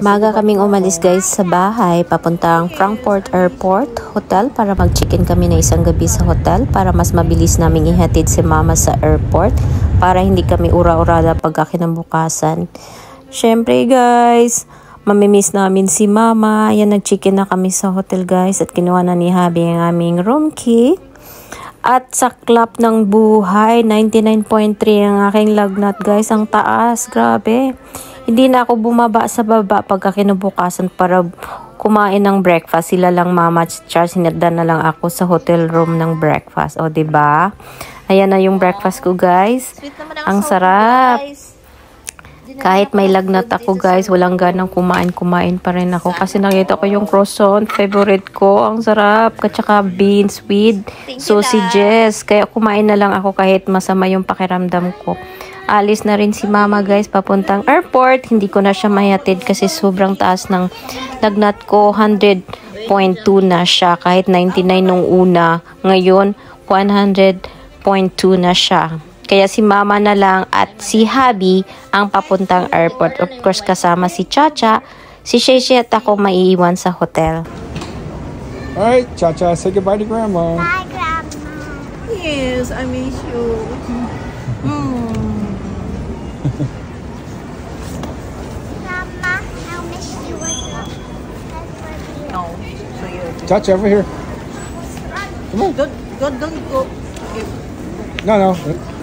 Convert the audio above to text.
Maga kaming umalis guys sa bahay papuntang Frankfurt Airport Hotel para mag-check-in kami na isang gabi sa hotel para mas mabilis naming ihatid si mama sa airport para hindi kami ura-urada pagka kinabukasan. Syempre guys, mamimiss namin si mama. Ayan, nag-check-in na kami sa hotel guys at kinuha na ni Habi ang aming room key. At saklap ng buhay, 99.3 ang aking lagnat guys, ang taas, grabe. Hindi na ako bumaba sa baba pagka kinabukasan para kumain ng breakfast. Sila lang mama at Charles, sinagdan na lang ako sa hotel room ng breakfast. O, diba? Ayan na yung breakfast ko, guys. Ang sarap. Kahit may lagnat ako, guys, walang ganang kumain pa rin ako. Kasi nakita ko yung croissant, favorite ko. Ang sarap. At saka beans with sausages. Kaya kumain na lang ako kahit masama yung pakiramdam ko. Alis na rin si mama guys papuntang airport. Hindi ko na siya mayatid kasi sobrang taas ng lagnat ko. 100.2 na siya kahit 99 nung una. Ngayon 100.2 na siya. Kaya si mama na lang at si Habi ang papuntang airport. Of course kasama si Chacha, si Sheshe at ako maiiwan sa hotel. Alright, Chacha, say goodbye to Grandma. Bye, Grandma. Yes, I miss you. Grandma, I'll miss you as well. No, so you Chacha, over here. Come on. don't go. No.